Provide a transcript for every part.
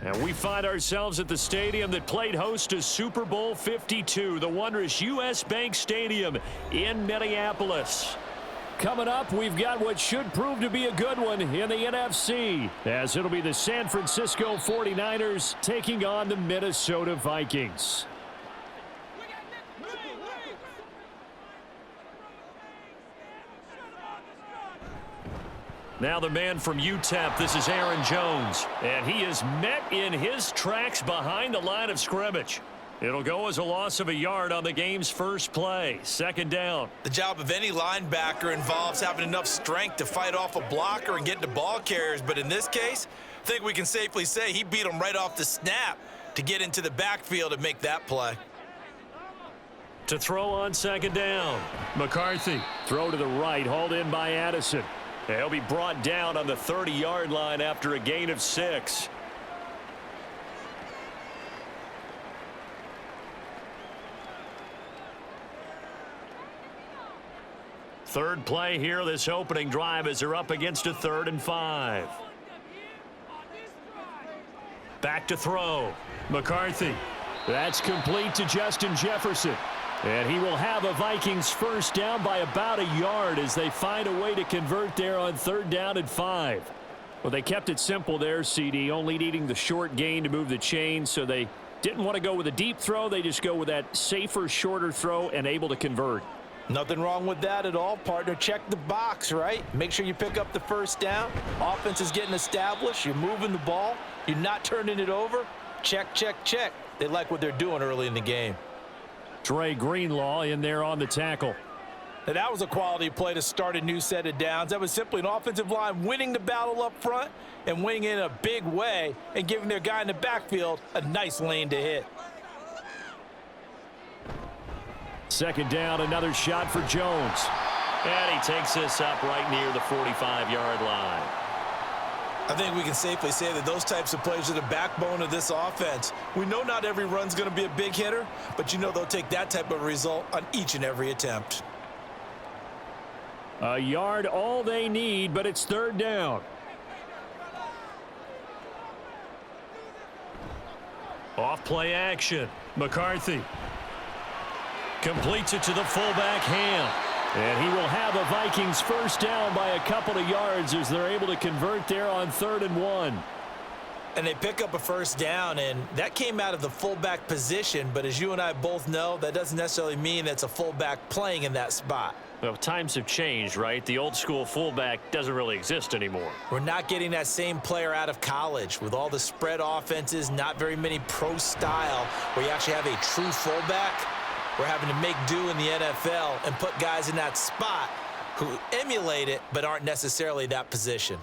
And we find ourselves at the stadium that played host to Super Bowl 52, the wondrous U.S. Bank Stadium in Minneapolis. Coming up, we've got what should prove to be a good one in the NFC, as it'll be the San Francisco 49ers taking on the Minnesota Vikings. Now the man from UTEP, this is Aaron Jones, and he is met in his tracks behind the line of scrimmage. It'll go as a loss of a yard on the game's first play. Second down. The job of any linebacker involves having enough strength to fight off a blocker and get to ball carriers, but in this case, I think we can safely say he beat him right off the snap to get into the backfield and make that play. To throw on second down. McCarthy, throw to the right, hauled in by Addison. He'll be brought down on the 30-yard line after a gain of 6. Third play here, this opening drive, as they're up against a 3rd and 5. Back to throw. McCarthy. That's complete to Justin Jefferson. And he will have a Vikings first down by about a yard as they find a way to convert there on 3rd down and 5. Well, they kept it simple there, CD, only needing the short gain to move the chain, so they didn't want to go with a deep throw. They just go with that safer, shorter throw and able to convert. Nothing wrong with that at all, partner. Check the box, right? Make sure you pick up the first down. Offense is getting established. You're moving the ball. You're not turning it over. Check, check, check. They like what they're doing early in the game. Dre Greenlaw in there on the tackle. Now that was a quality play to start a new set of downs. That was simply an offensive line winning the battle up front and winning in a big way and giving their guy in the backfield a nice lane to hit. Second down, another shot for Jones. And he takes this up right near the 45-yard line. I think we can safely say that those types of plays are the backbone of this offense. We know not every run's going to be a big hitter, but you know they'll take that type of result on each and every attempt. A yard all they need, but it's 3rd down. Off play action. McCarthy completes it to the fullback Ham. And he will have a Vikings first down by a couple of yards as they're able to convert there on 3rd and 1. And they pick up a first down, and that came out of the fullback position. But as you and I both know, that doesn't necessarily mean that's a fullback playing in that spot. Well, times have changed, right? The old school fullback doesn't really exist anymore. We're not getting that same player out of college with all the spread offenses, not very many pro style where you actually have a true fullback. We're having to make do in the NFL and put guys in that spot who emulate it but aren't necessarily that position.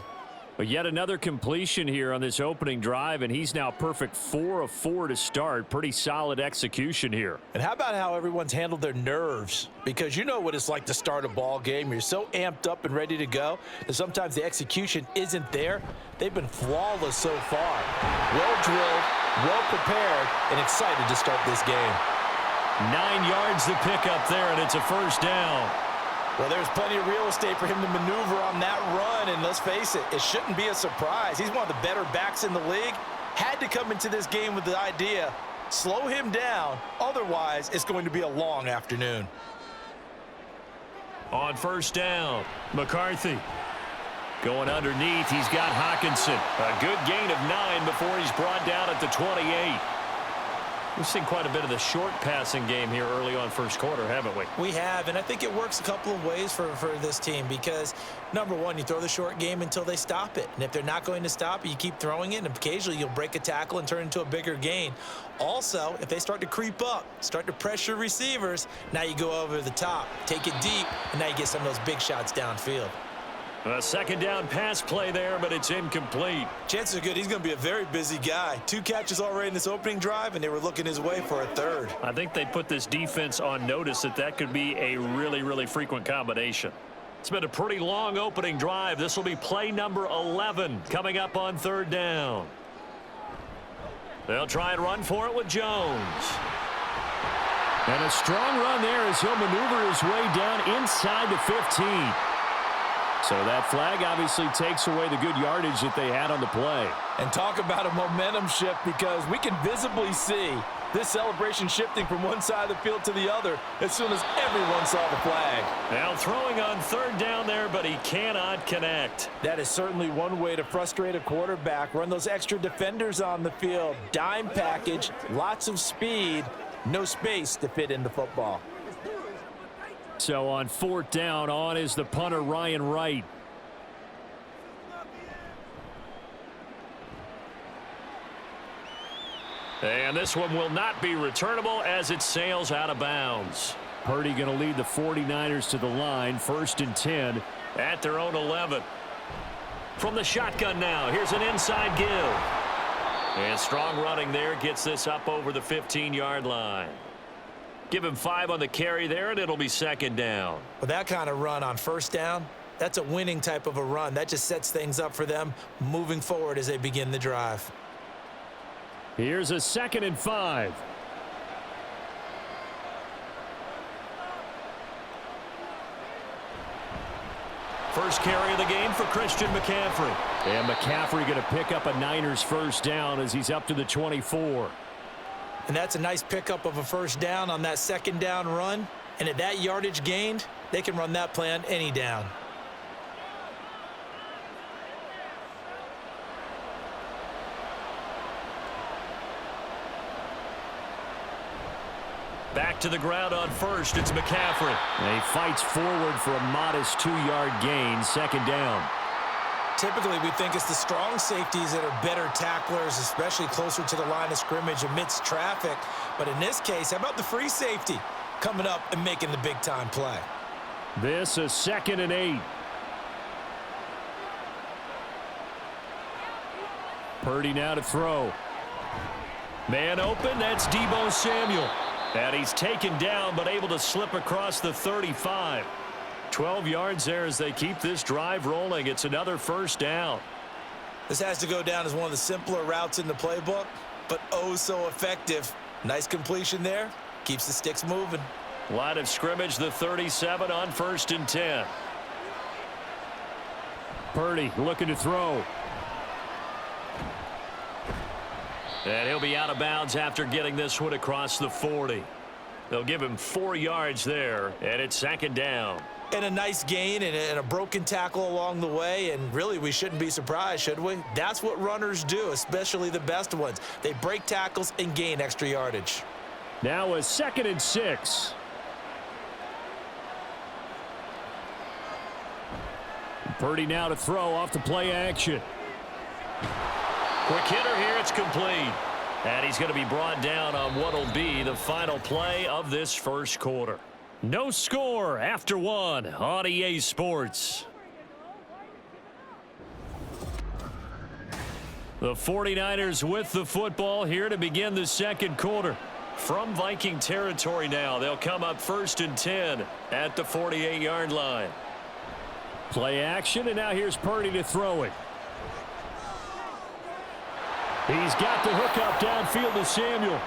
But yet another completion here on this opening drive, and he's now perfect 4 of 4 to start. Pretty solid execution here. And how about how everyone's handled their nerves? Because you know what it's like to start a ball game. You're so amped up and ready to go that sometimes the execution isn't there. They've been flawless so far. Well drilled, well prepared, and excited to start this game. 9 yards to pick up there, and it's a first down. Well, there's plenty of real estate for him to maneuver on that run, and let's face it, it shouldn't be a surprise. He's one of the better backs in the league. Had to come into this game with the idea, slow him down, otherwise it's going to be a long afternoon. On first down, McCarthy going underneath. He's got Hawkinson. A good gain of 9 before he's brought down at the 28. We've seen quite a bit of the short passing game here early on first quarter, haven't we? We have, and I think it works a couple of ways for this team because, number one, you throw the short game until they stop it. And if they're not going to stop it, you keep throwing it, and occasionally you'll break a tackle and turn it into a bigger gain. Also, if they start to creep up, start to pressure receivers, now you go over the top, take it deep, and now you get some of those big shots downfield. A second down pass play there, but it's incomplete. Chances are good he's going to be a very busy guy. 2 catches already in this opening drive, and they were looking his way for a 3rd. I think they put this defense on notice that could be a really, really frequent combination. It's been a pretty long opening drive. This will be play number 11 coming up on 3rd down. They'll try and run for it with Jones. And a strong run there as he'll maneuver his way down inside the 15. So that flag obviously takes away the good yardage that they had on the play. And talk about a momentum shift, because we can visibly see this celebration shifting from one side of the field to the other as soon as everyone saw the flag. Now throwing on third down there, but he cannot connect. That is certainly one way to frustrate a quarterback. Run those extra defenders on the field. Dime package, lots of speed, no space to fit in the football. So on fourth down, on is the punter, Ryan Wright. And this one will not be returnable as it sails out of bounds. Purdy going to lead the 49ers to the line, 1st and 10 at their own 11. From the shotgun now, here's an inside give. And strong running there gets this up over the 15-yard line. Give him 5 on the carry there, and it'll be 2nd down. With that kind of run on 1st down, that's a winning type of a run. That just sets things up for them moving forward as they begin the drive. Here's a 2nd and 5. First carry of the game for Christian McCaffrey. And McCaffrey going to pick up a Niners 1st down as he's up to the 24. And that's a nice pickup of a 1st down on that 2nd down run. And at that yardage gained, they can run that play on any down. Back to the ground on 1st, it's McCaffrey. And he fights forward for a modest 2-yard gain, 2nd down. Typically, we think it's the strong safeties that are better tacklers, especially closer to the line of scrimmage amidst traffic. But in this case, how about the free safety coming up and making the big-time play? This is 2nd and 8. Purdy now to throw. Man open, that's Deebo Samuel. And he's taken down, but able to slip across the 35. 12 yards there as they keep this drive rolling. It's another 1st down. This has to go down as one of the simpler routes in the playbook, but oh so effective. Nice completion there. Keeps the sticks moving. Line of scrimmage, the 37 on 1st and 10. Purdy looking to throw. And he'll be out of bounds after getting this one across the 40. They'll give him 4 yards there, and it's 2nd down. And a nice gain and a broken tackle along the way, and really we shouldn't be surprised, should we? That's what runners do, especially the best ones. They break tackles and gain extra yardage. Now a 2nd and 6. Purdy now to throw off the play action. Quick hitter here, it's complete. And he's going to be brought down on what will be the final play of this 1st quarter. No score after 1 on EA Sports. The 49ers with the football here to begin the 2nd quarter. From Viking territory now, they'll come up 1st and 10 at the 48-yard line. Play action, and now here's Purdy to throw it. He's got the hook up downfield to Samuel.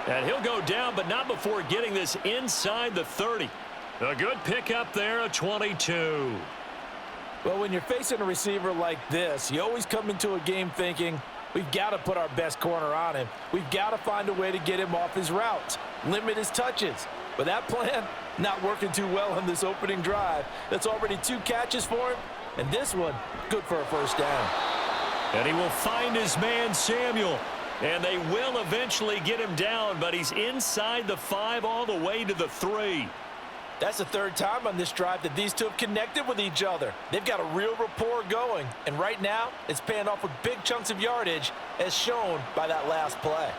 And he'll go down, but not before getting this inside the 30. A good pickup there, a 22. Well, when you're facing a receiver like this, you always come into a game thinking, we've got to put our best corner on him. We've got to find a way to get him off his routes, limit his touches. But that plan, not working too well on this opening drive. That's already 2 catches for him, and this one, good for a 1st down. And he will find his man, Samuel. And they will eventually get him down, but he's inside the 5 all the way to the 3. That's the 3rd time on this drive that these two have connected with each other. They've got a real rapport going, and right now it's paying off with big chunks of yardage as shown by that last play.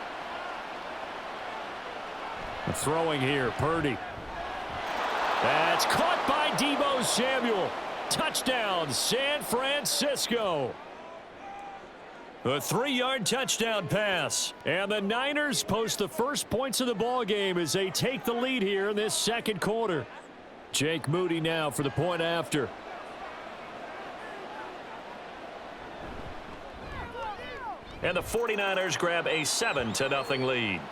Throwing here, Purdy. That's caught by Deebo Samuel. Touchdown, San Francisco. A 3-yard touchdown pass. And the Niners post the first points of the ball game as they take the lead here in this 2nd quarter. Jake Moody now for the point after. And the 49ers grab a 7-0 lead.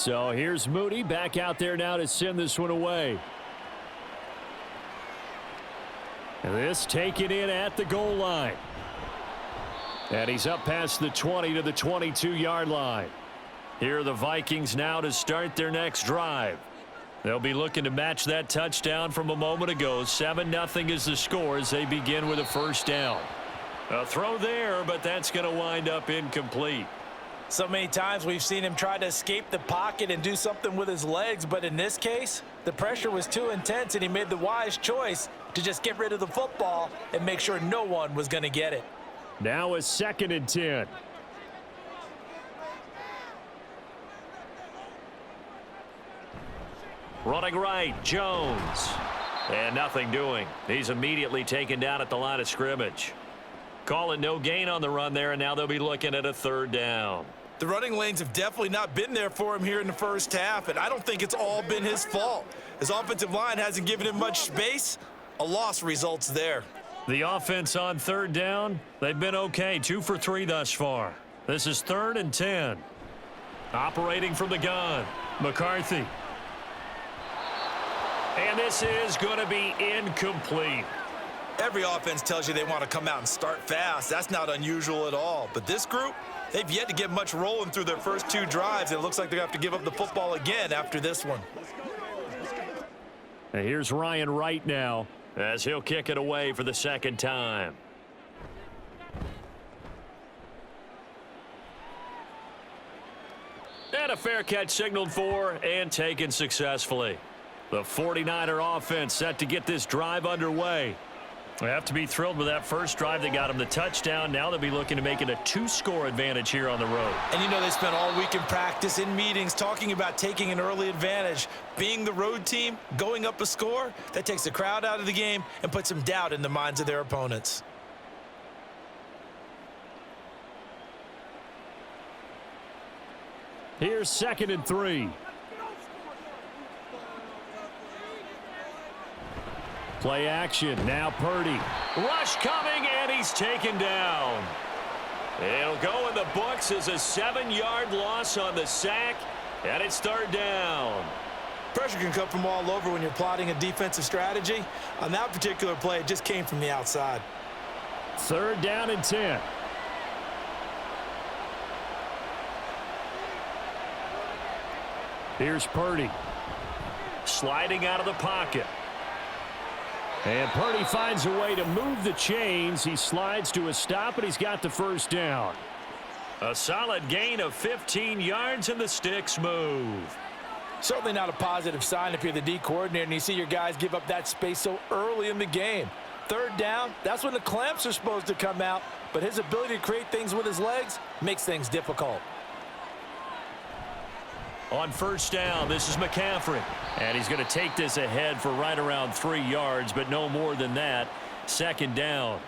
So here's Moody back out there now to send this one away. And this taken in at the goal line. And he's up past the 20 to the 22-yard line. Here are the Vikings now to start their next drive. They'll be looking to match that touchdown from a moment ago. 7-0 is the score as they begin with a first down. A throw there, but that's going to wind up incomplete. So many times we've seen him try to escape the pocket and do something with his legs, but in this case, the pressure was too intense and he made the wise choice to just get rid of the football and make sure no one was going to get it. Now a 2nd and 10. Running right, Jones. And nothing doing. He's immediately taken down at the line of scrimmage. Call it no gain on the run there, and now they'll be looking at a 3rd down. The running lanes have definitely not been there for him here in the first half, and I don't think it's all been his fault. His offensive line hasn't given him much space. A loss results there. The offense on 3rd down, they've been okay. 2 for 3 thus far. This is 3rd and 10. Operating from the gun, McCarthy. And this is going to be incomplete. Every offense tells you they want to come out and start fast. That's not unusual at all. But this group, they've yet to get much rolling through their first 2 drives. It looks like they're going to have to give up the football again after this one. And here's Ryan Wright now as he'll kick it away for the 2nd time. And a fair catch signaled for and taken successfully. The 49er offense set to get this drive underway. They have to be thrilled with that first drive that got them the touchdown. Now they'll be looking to make it a 2-score advantage here on the road. And you know they spent all week in practice, in meetings, talking about taking an early advantage. Being the road team, going up a score, that takes the crowd out of the game and puts some doubt in the minds of their opponents. Here's 2nd and 3. Play action, now Purdy. Rush coming, and he's taken down. It'll go in the books as a 7-yard loss on the sack, and it's 3rd down. Pressure can come from all over when you're plotting a defensive strategy. On that particular play, it just came from the outside. 3rd down and 10. Here's Purdy. Sliding out of the pocket. And Purdy finds a way to move the chains. He slides to a stop, and he's got the first down. A solid gain of 15 yards, and the sticks move. Certainly not a positive sign if you're the D coordinator and you see your guys give up that space so early in the game. 3rd down, that's when the clamps are supposed to come out, but his ability to create things with his legs makes things difficult. On 1st down, this is McCaffrey. And he's going to take this ahead for right around 3 yards, but no more than that. 2nd down.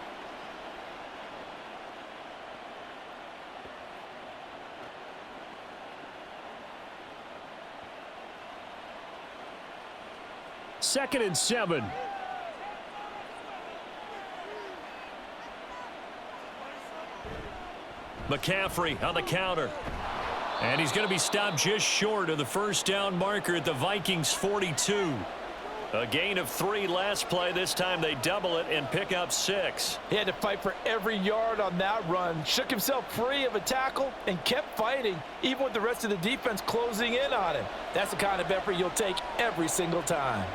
Second and 7. McCaffrey on the counter. And he's going to be stopped just short of the first down marker at the Vikings 42. A gain of 3 last play. This time they double it and pick up 6. He had to fight for every yard on that run. Shook himself free of a tackle and kept fighting, even with the rest of the defense closing in on him. That's the kind of effort you'll take every single time.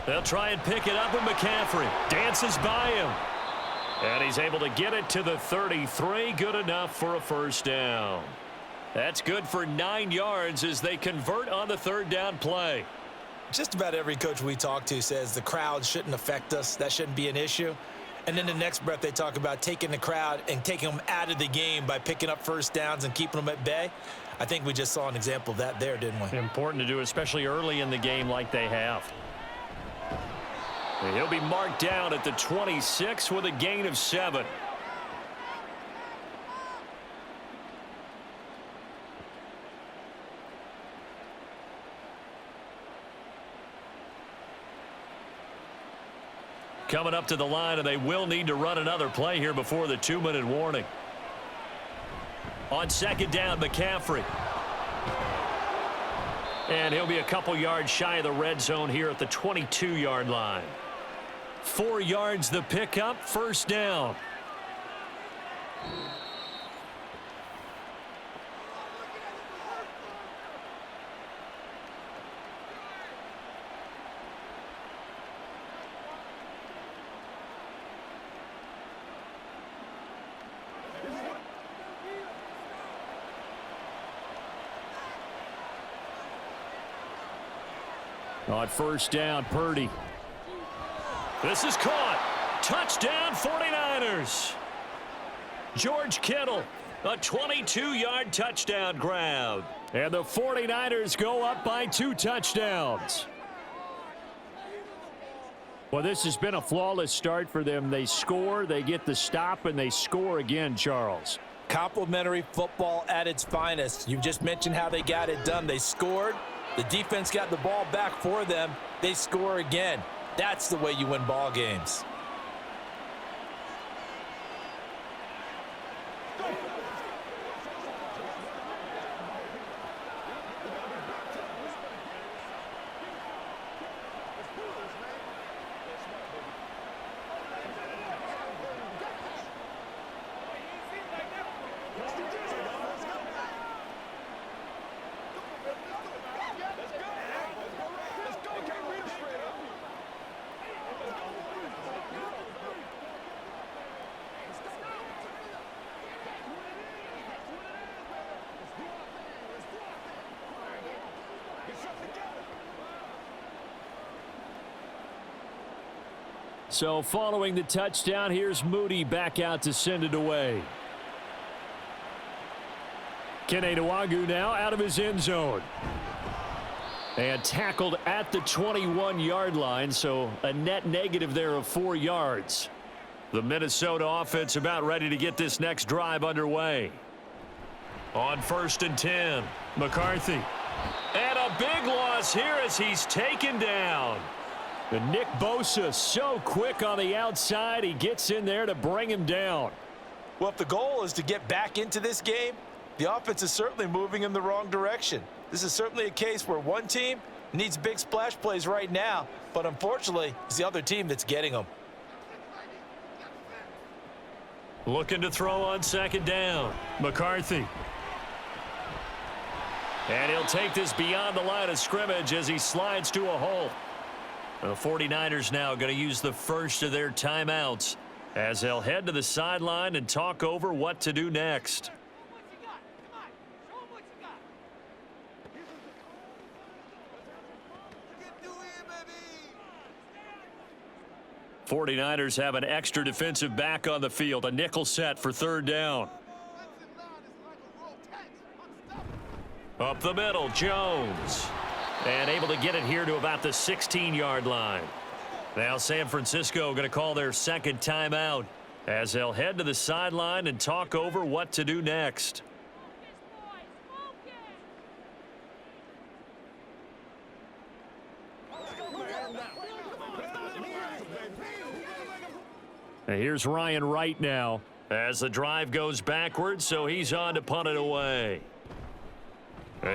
They'll try and pick it up, and McCaffrey dances by him. And he's able to get it to the 33. Good enough for a first down. That's good for 9 yards as they convert on the 3rd down play. Just about every coach we talk to says the crowd shouldn't affect us. That shouldn't be an issue. And then the next breath they talk about taking the crowd and taking them out of the game by picking up first downs and keeping them at bay. I think we just saw an example of that there, didn't we? Important to do, especially early in the game like they have. And he'll be marked down at the 26 with a gain of 7. Coming up to the line, and they will need to run another play here before the 2-minute warning. On second down, McCaffrey. And he'll be a couple yards shy of the red zone here at the 22-yard line. 4 yards the pickup, first down. On first down, Purdy. This is caught. Touchdown, 49ers. George Kittle, a 22-yard touchdown grab. And the 49ers go up by 2 touchdowns. Well, this has been a flawless start for them. They score, they get the stop, and they score again, Charles. Complimentary football at its finest. You just mentioned how they got it done. They scored. The defense got the ball back for them. They score again. That's the way you win ball games. So following the touchdown, here's Moody back out to send it away. Kene Nwangwu now out of his end zone. And tackled at the 21-yard line, so a net negative there of 4 yards. The Minnesota offense about ready to get this next drive underway. On first and 10, McCarthy. And a big loss here as he's taken down. And Nick Bosa so quick on the outside, he gets in there to bring him down. Well, if the goal is to get back into this game, the offense is certainly moving in the wrong direction. This is certainly a case where one team needs big splash plays right now, but unfortunately, it's the other team that's getting them. Looking to throw on second down. McCarthy. And he'll take this beyond the line of scrimmage as he slides to a hole. The 49ers now going to use the first of their timeouts as they'll head to the sideline and talk over what to do next. '49ers have an extra defensive back on the field, a nickel set for third down. Up the middle, Jones. And able to get it here to about the 16-yard line. Now San Francisco going to call their second timeout as they'll head to the sideline and talk over what to do next. And here's Ryan Wright now as the drive goes backwards, so he's on to punt it away.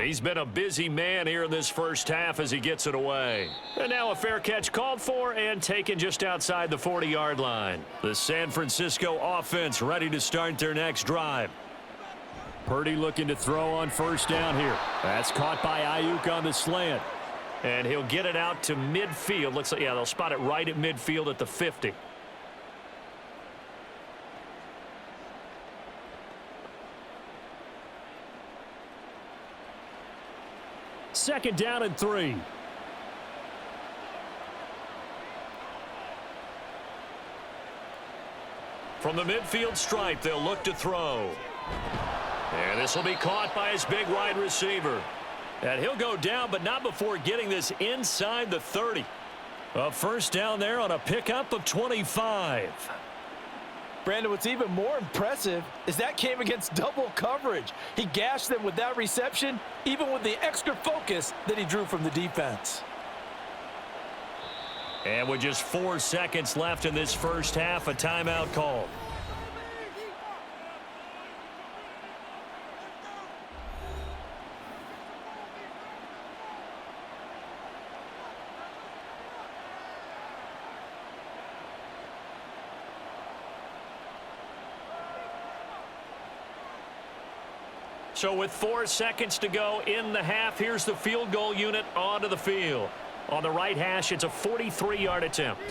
He's been a busy man here in this first half as he gets it away. And now a fair catch called for and taken just outside the 40-yard line. The San Francisco offense ready to start their next drive. Purdy looking to throw on first down here. That's caught by Ayuk on the slant. And he'll get it out to midfield. Looks like, yeah, they'll spot it right at midfield at the 50. Second down and 3. From the midfield stripe, they'll look to throw. And this will be caught by his big wide receiver. And he'll go down, but not before getting this inside the 30. A first down there on a pickup of 25. Brandon, what's even more impressive is that came against double coverage. He gashed them with that reception, even with the extra focus that he drew from the defense. And with just 4 seconds left in this first half, a timeout call. So with 4 seconds to go in the half, here's the field goal unit onto the field. On the right hash, it's a 43-yard attempt.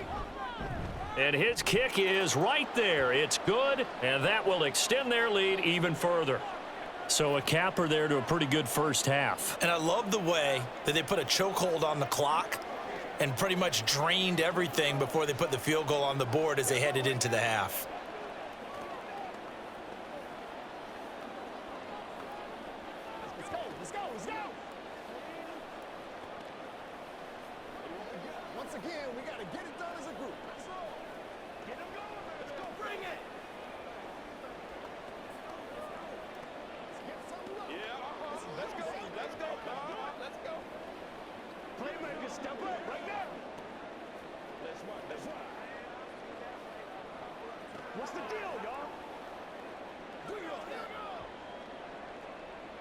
And his kick is right there. It's good, and that will extend their lead even further. So a capper there to a pretty good first half. And I love the way that they put a chokehold on the clock and pretty much drained everything before they put the field goal on the board as they headed into the half. Let's go. Once again, we got to get it done as a group. Let's go. Get them going. Let's go. Bring it. Let's go. Let's go. Playmaker, step up right now. Let's run. What's the deal, y'all?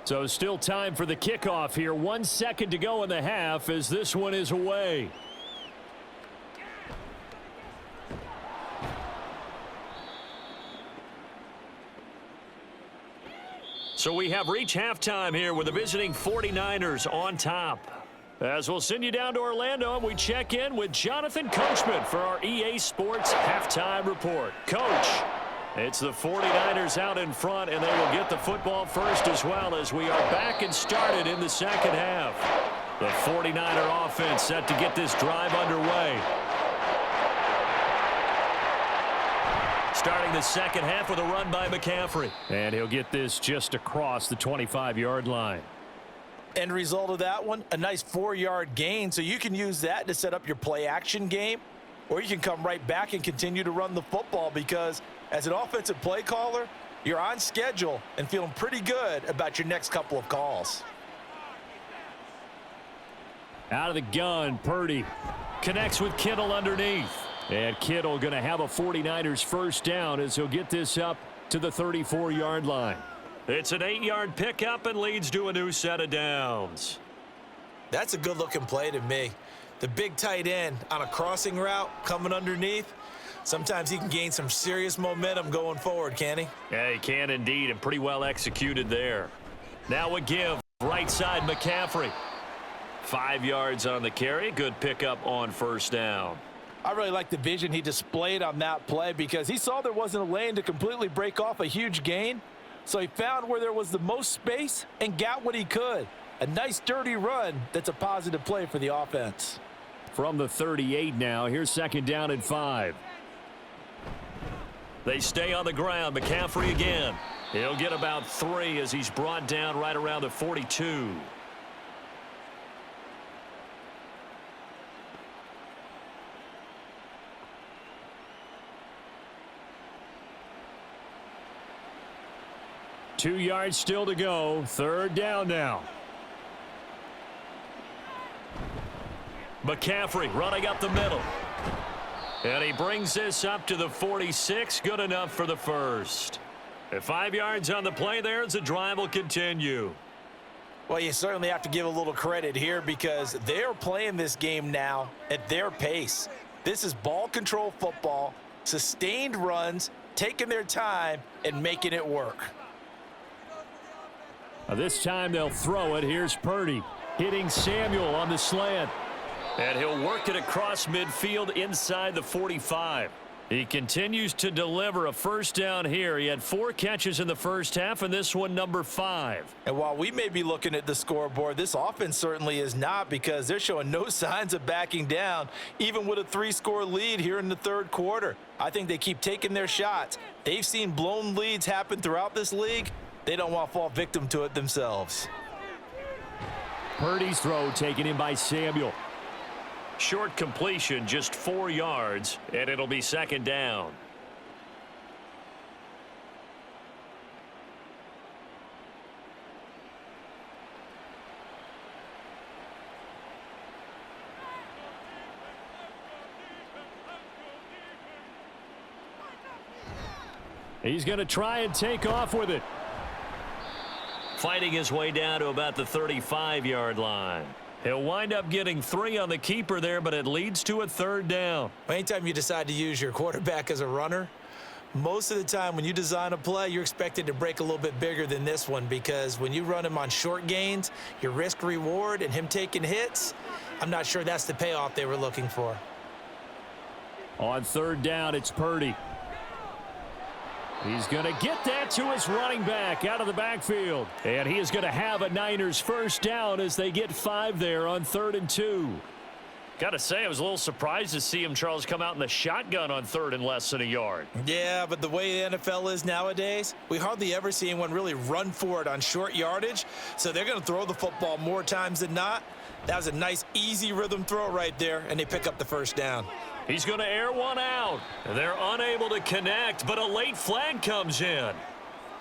So still time for the kickoff here. 1 second to go in the half as this one is away. So we have reached halftime here with the visiting 49ers on top. As we'll send you down to Orlando, and we check in with Jonathan Coachman for our EA Sports Halftime Report. Coach, it's the 49ers out in front, and they will get the football first as well as we are back and started in the second half. The 49er offense set to get this drive underway. Starting the second half with a run by McCaffrey. And he'll get this just across the 25-yard line. End result of that one, a nice 4-yard gain, so you can use that to set up your play-action game, or you can come right back and continue to run the football because as an offensive play caller, you're on schedule and feeling pretty good about your next couple of calls. Out of the gun, Purdy connects with Kittle underneath. And Kittle going to have a 49ers first down as he'll get this up to the 34-yard line. It's an 8-yard pickup and leads to a new set of downs. That's a good-looking play to me. The big tight end on a crossing route coming underneath. Sometimes he can gain some serious momentum going forward, can he? Yeah, he can indeed, and pretty well executed there. Now a give, right side McCaffrey. 5 yards on the carry, good pickup on first down. I really like the vision he displayed on that play because he saw there wasn't a lane to completely break off a huge gain. So he found where there was the most space and got what he could. A nice dirty run that's a positive play for the offense. From the 38 now, here's second down and 5. They stay on the ground. McCaffrey again. He'll get about 3 as he's brought down right around the 42. Two yards still to go. Third down now. McCaffrey running up the middle. And he brings this up to the 46. Good enough for the first. And 5 yards on the play there as the drive will continue. Well, you certainly have to give a little credit here because they're playing this game now at their pace. This is ball control football, sustained runs, taking their time, and making it work. This time they'll throw it. Here's Purdy hitting Samuel on the slant. And he'll work it across midfield inside the 45. He continues to deliver a first down here. He had 4 catches in the first half, and this one number 5. And while we may be looking at the scoreboard, this offense certainly is not because they're showing no signs of backing down, even with a 3-score lead here in the third quarter. I think they keep taking their shots. They've seen blown leads happen throughout this league. They don't want to fall victim to it themselves. Purdy's throw taken in by Samuel. Short completion, just 4 yards, and it'll be second down. He's going to try and take off with it. Fighting his way down to about the 35-yard line. He'll wind up getting 3 on the keeper there, but it leads to a third down. Anytime you decide to use your quarterback as a runner, Most of the time when you design a play, you're expected to break a little bit bigger than this one because when you run him on short gains, your risk reward and him taking hits, I'm not sure that's the payoff they were looking for. On third down, it's Purdy. He's going to get that to his running back out of the backfield. And he is going to have a Niners first down as they get 5 there on 3rd and 2. Got to say, I was a little surprised to see him, Charles, come out in the shotgun on 3rd and less than a yard. Yeah, but the way the NFL is nowadays, we hardly ever see anyone really run for it on short yardage. So they're going to throw the football more times than not. That was a nice, easy rhythm throw right there, and they pick up the first down. He's going to air one out. They're unable to connect, but a late flag comes in.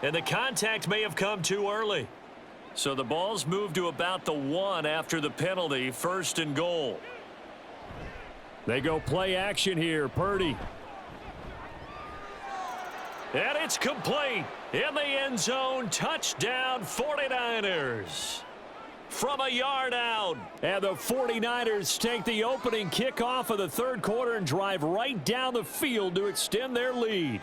And the contact may have come too early. So the ball's moved to about the 1 after the penalty, 1st and goal. They go play action here, Purdy. And it's complete. In the end zone, touchdown 49ers. From a yard out. And the 49ers take the opening kickoff of the 3rd quarter and drive right down the field to extend their lead.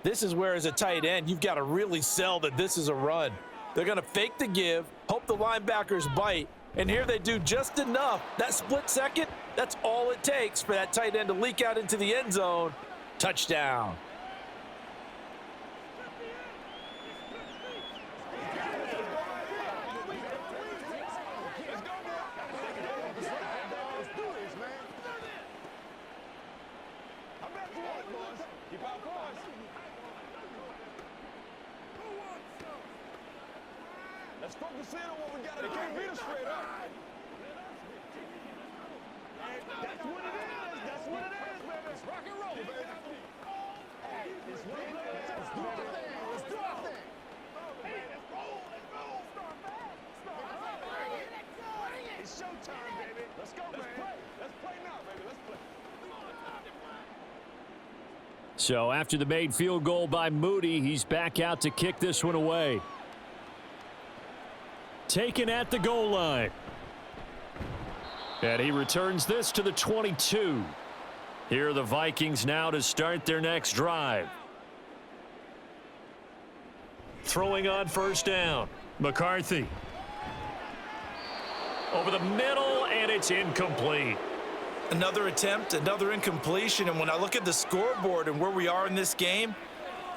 This is where, as a tight end, you've got to really sell that this is a run. They're going to fake the give, hope the linebackers bite, and here they do just enough. That split second, that's all it takes for that tight end to leak out into the end zone. Touchdown. Let's focus in on what we got. They can't beat us straight up. That's what it is. That's what it is, baby. It's rock and roll, baby. It's what it is. Let's do our thing. Let's do our thing. Hey, let's roll. Let's roll. Start fast. Start fast. It's showtime, baby. Let's go, man. Let's play. Let's play now, baby. Let's play. So after the made field goal by Moody, he's back out to kick this one away. Taken at the goal line. And he returns this to the 22. Here are the Vikings now to start their next drive. Throwing on first down. McCarthy. Over the middle, and it's incomplete. Another attempt, another incompletion, and when I look at the scoreboard and where we are in this game,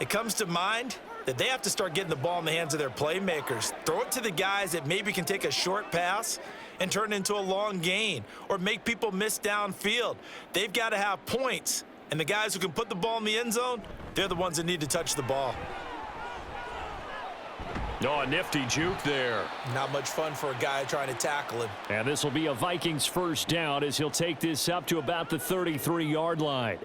it comes to mind that they have to start getting the ball in the hands of their playmakers. Throw it to the guys that maybe can take a short pass and turn it into a long gain or make people miss downfield. They've got to have points, and the guys who can put the ball in the end zone, they're the ones that need to touch the ball. Oh, a nifty juke there. Not much fun for a guy trying to tackle him. And this will be a Vikings first down as he'll take this up to about the 33-yard line.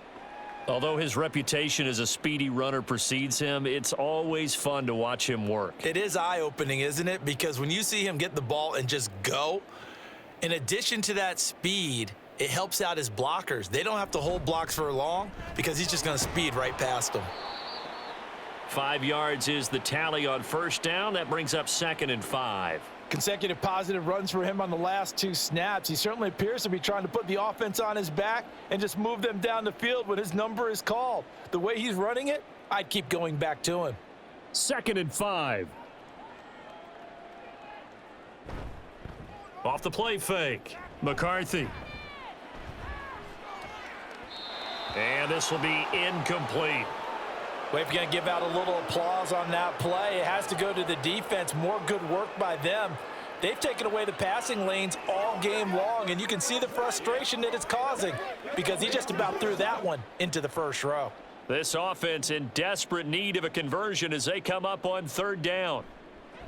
Although his reputation as a speedy runner precedes him, it's always fun to watch him work. It is eye-opening, isn't it? Because when you see him get the ball and just go, in addition to that speed, it helps out his blockers. They don't have to hold blocks for long because he's just going to speed right past them. 5 yards is the tally on first down. That brings up 2nd and 5. Consecutive positive runs for him on the last 2 snaps. He certainly appears to be trying to put the offense on his back and just move them down the field when his number is called. The way he's running it, I'd keep going back to him. 2nd and 5. Off the play fake. McCarthy. And this will be incomplete. Well, if you're going to give out a little applause on that play, it has to go to the defense. More good work by them. They've taken away the passing lanes all game long, and you can see the frustration that it's causing because he just about threw that one into the first row. This offense in desperate need of a conversion as they come up on 3rd down.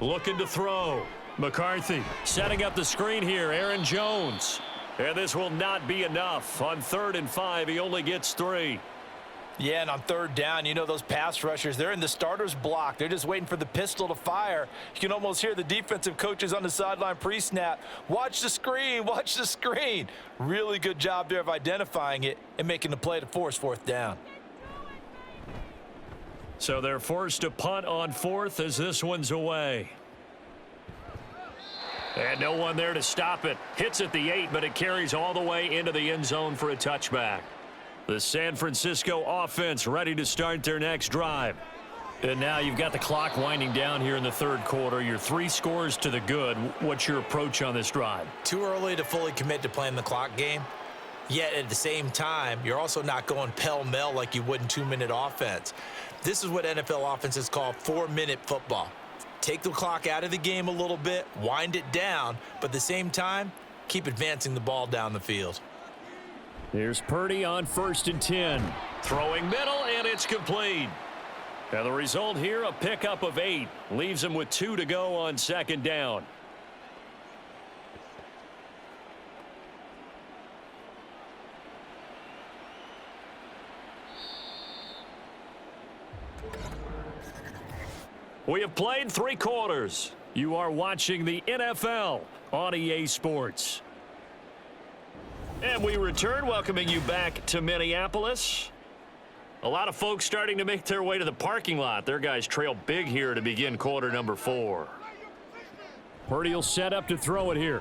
Looking to throw. McCarthy setting up the screen here. Aaron Jones. And this will not be enough. On 3rd and 5, he only gets 3. Yeah, and on 3rd down, you know those pass rushers, they're in the starter's block. They're just waiting for the pistol to fire. You can almost hear the defensive coaches on the sideline pre-snap. Watch the screen, watch the screen. Really good job there of identifying it and making the play to force 4th down. So they're forced to punt on 4th as this one's away. And no one there to stop it. Hits at the 8, but it carries all the way into the end zone for a touchback. The San Francisco offense ready to start their next drive. And now you've got the clock winding down here in the third quarter. You're 3 scores to the good. What's your approach on this drive? Too early to fully commit to playing the clock game. Yet at the same time, you're also not going pell-mell like you would in 2-minute offense. This is what NFL offenses call 4-minute football. Take the clock out of the game a little bit, wind it down, but at the same time, keep advancing the ball down the field. Here's Purdy on 1st and 10. Throwing middle, and it's complete. Now the result here, a pickup of 8. Leaves him with 2 to go on 2nd down. We have played 3 quarters. You are watching the NFL on EA Sports. And we return, welcoming you back to Minneapolis. A lot of folks starting to make their way to the parking lot. Their guys trail big here to begin quarter number 4. Purdy will set up to throw it here.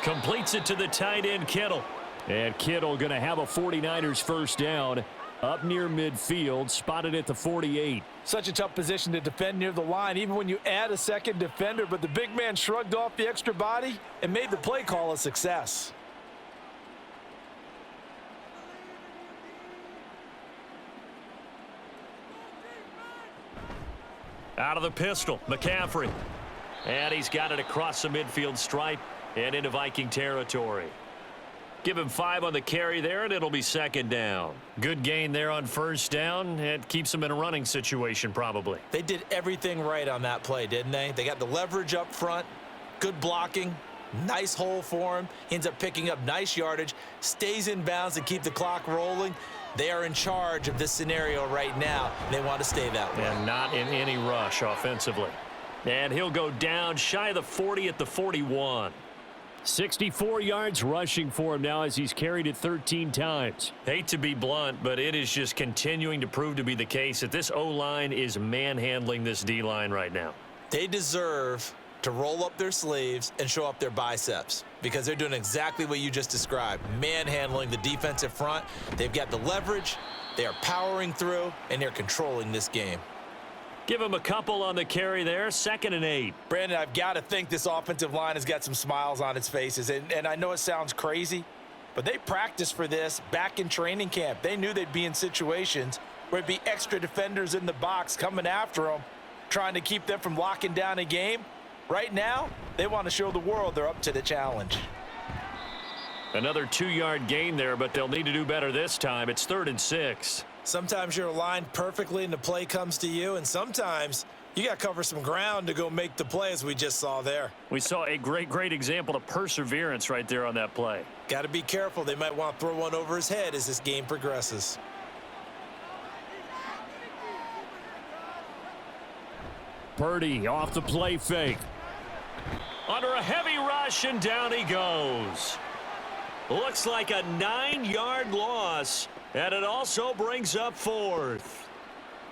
Completes it to the tight end, Kittle. And Kittle going to have a 49ers first down up near midfield, spotted at the 48. Such a tough position to defend near the line, even when you add a second defender, but the big man shrugged off the extra body and made the play call a success. Out of the pistol, McCaffrey. And he's got it across the midfield stripe and into Viking territory. Give him 5 on the carry there, and it'll be 2nd down. Good gain there on 1st down. It keeps him in a running situation, probably. They did everything right on that play, didn't they? They got the leverage up front, good blocking, nice hole for him. He ends up picking up nice yardage, stays in bounds to keep the clock rolling. They are in charge of this scenario right now. They want to stay that way. And not in any rush offensively. And he'll go down shy of the 40 at the 41. 64 yards rushing for him now as he's carried it 13 times. Hate to be blunt, but it is just continuing to prove to be the case that this O-line is manhandling this D-line right now. They deserve to roll up their sleeves and show up their biceps because they're doing exactly what you just described, manhandling the defensive front. They've got the leverage, they are powering through, and they're controlling this game. Give him a couple on the carry there, 2nd and 8. Brandon, I've got to think this offensive line has got some smiles on its faces, and I know it sounds crazy, but they practiced for this back in training camp. They knew they'd be in situations where it'd be extra defenders in the box coming after them, trying to keep them from locking down a game. Right now, they want to show the world they're up to the challenge. Another 2-yard gain there, but they'll need to do better this time. It's 3rd and 6. Sometimes you're aligned perfectly and the play comes to you, and sometimes you got to cover some ground to go make the play, as we just saw there. We saw a great example of perseverance right there on that play. Got to be careful. They might want to throw one over his head as this game progresses. Purdy off the play fake. Under a heavy rush, and down he goes. Looks like a 9-yard loss, and it also brings up 4th.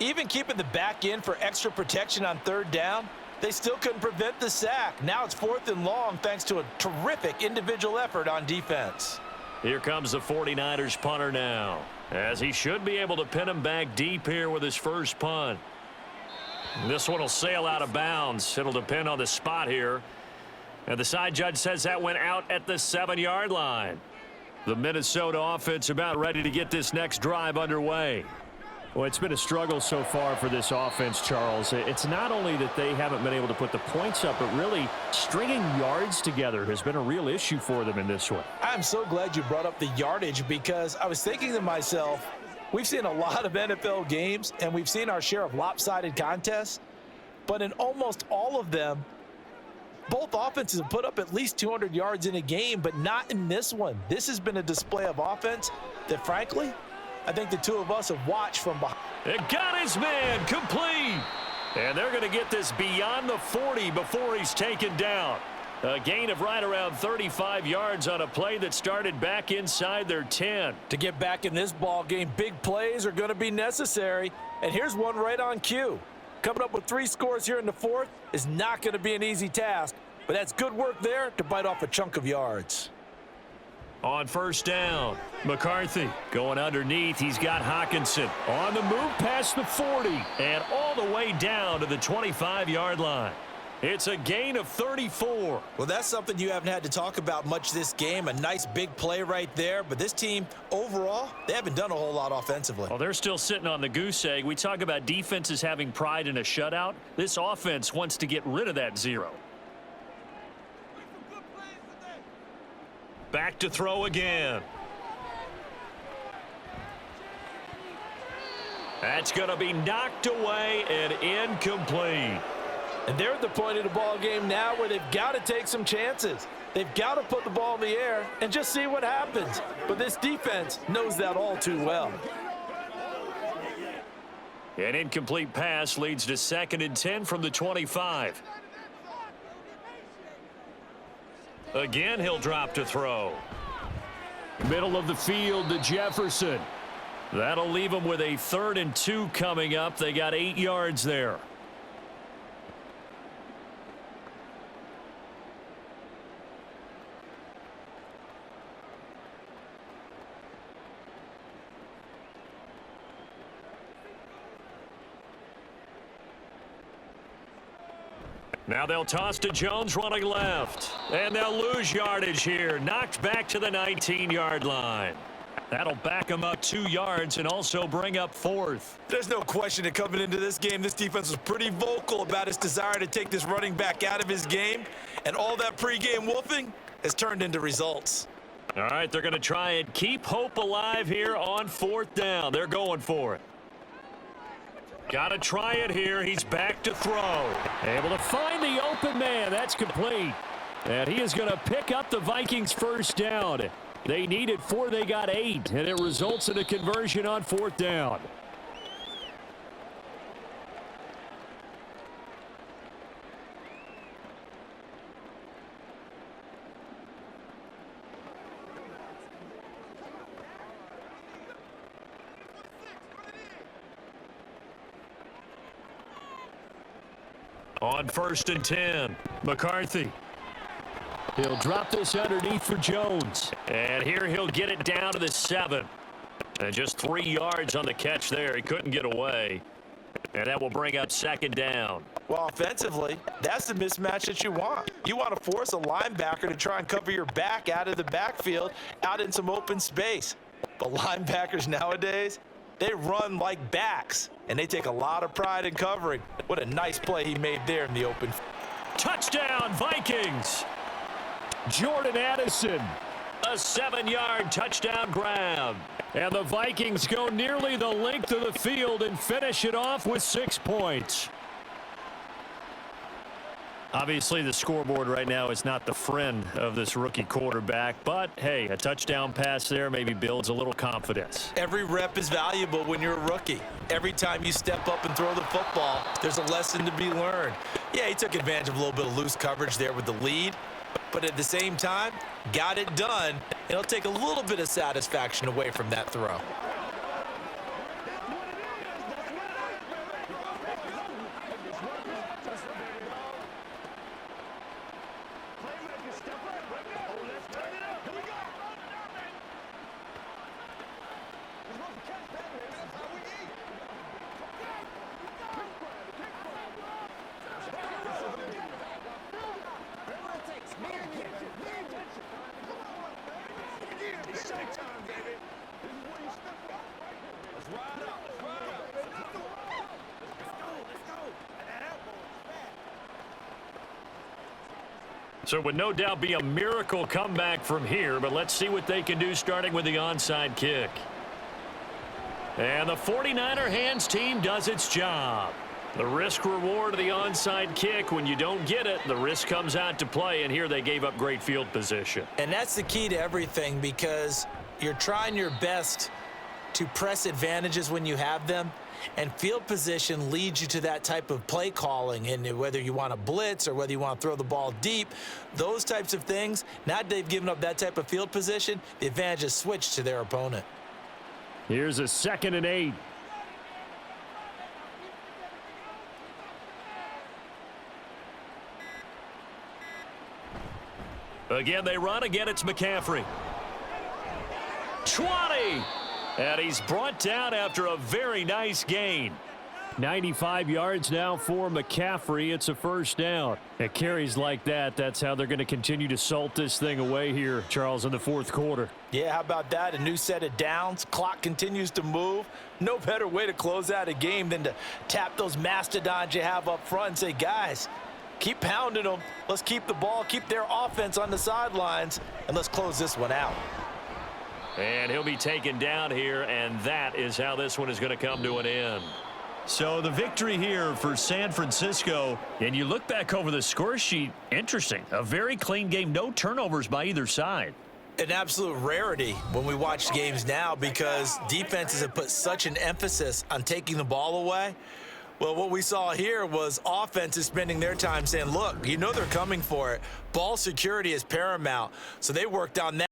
Even keeping the back end for extra protection on 3rd down, they still couldn't prevent the sack. Now it's 4th and long thanks to a terrific individual effort on defense. Here comes the 49ers punter now, as he should be able to pin him back deep here with his first punt. This one will sail out of bounds. It'll depend on the spot here. And the side judge says that went out at the 7-yard line. The Minnesota offense about ready to get this next drive underway. Well, it's been a struggle so far for this offense, Charles. It's not only that they haven't been able to put the points up, but really stringing yards together has been a real issue for them in this one. I'm so glad you brought up the yardage because I was thinking to myself, we've seen a lot of NFL games and we've seen our share of lopsided contests, but in almost all of them, both offenses have put up at least 200 yards in a game, but not in this one. This has been a display of offense that, frankly, I think the two of us have watched from behind. It got his man complete. And they're going to get this beyond the 40 before he's taken down. A gain of right around 35 yards on a play that started back inside their 10. To get back in this ball game, big plays are going to be necessary. And here's one right on cue. Coming up with 3 scores here in the 4th is not going to be an easy task, but that's good work there to bite off a chunk of yards. On first down, McCarthy going underneath. He's got Hockenson on the move past the 40 and all the way down to the 25-yard line. It's a gain of 34. Well, that's something you haven't had to talk about much this game. A nice big play right there. But this team, overall, they haven't done a whole lot offensively. Well, they're still sitting on the goose egg. We talk about defenses having pride in a shutout. This offense wants to get rid of that 0. Back to throw again. That's going to be knocked away and incomplete. And they're at the point of the ball game now where they've got to take some chances. They've got to put the ball in the air and just see what happens. But this defense knows that all too well. An incomplete pass leads to 2nd and 10 from the 25. Again, he'll drop to throw. Middle of the field to Jefferson. That'll leave him with a 3rd and 2 coming up. They got 8 yards there. Now they'll toss to Jones running left. And they'll lose yardage here. Knocked back to the 19-yard line. That'll back them up 2 yards and also bring up 4th. There's no question that coming into this game, this defense was pretty vocal about its desire to take this running back out of his game. And all that pregame wolfing has turned into results. All right, they're going to try and keep hope alive here on 4th down. They're going for it. Got to try it here. He's back to throw. Able to find the open man. That's complete. And he is going to pick up the Vikings first down. They needed 4. They got 8. And it results in a conversion on 4th down. On 1st and 10, McCarthy. He'll drop this underneath for Jones. And here he'll get it down to the 7. And just 3 yards on the catch there. He couldn't get away. And that will bring up 2nd down. Well, offensively, that's the mismatch that you want. You want to force a linebacker to try and cover your back out of the backfield, out in some open space. But linebackers nowadays, they run like backs, and they take a lot of pride in covering. What a nice play he made there in the open. Touchdown, Vikings. Jordan Addison, a 7-yard touchdown grab. And the Vikings go nearly the length of the field and finish it off with 6 points. Obviously, the scoreboard right now is not the friend of this rookie quarterback, but hey, a touchdown pass there maybe builds a little confidence. Every rep is valuable when you're a rookie. Every time you step up and throw the football, there's a lesson to be learned. Yeah, he took advantage of a little bit of loose coverage there with the lead, but at the same time, got it done. It'll take a little bit of satisfaction away from that throw. So it would no doubt be a miracle comeback from here, but let's see what they can do starting with the onside kick. And the 49er hands team does its job. The risk reward of the onside kick, when you don't get it, the risk comes out to play, and here they gave up great field position. And that's the key to everything, because you're trying your best to press advantages when you have them, and field position leads you to that type of play calling. And whether you want to blitz or whether you want to throw the ball deep, those types of things, now that they've given up that type of field position, the advantage is switched to their opponent. Here's a 2nd and 8. Again, they run. Again, it's McCaffrey. 20. And he's brought down after a very nice gain. 95 yards now for McCaffrey. It's a first down. At carries like that, that's how they're going to continue to salt this thing away here, Charles, in the fourth quarter. Yeah, how about that? A new set of downs. Clock continues to move. No better way to close out a game than to tap those mastodons you have up front and say, guys, keep pounding them. Let's keep the ball, keep their offense on the sidelines, and let's close this one out. And he'll be taken down here, and that is how this one is going to come to an end. So the victory here for San Francisco, and you look back over the score sheet, interesting. A very clean game, no turnovers by either side. An absolute rarity when we watch games now because defenses have put such an emphasis on taking the ball away. Well, what we saw here was offenses spending their time saying, look, you know they're coming for it. Ball security is paramount. So they worked on that.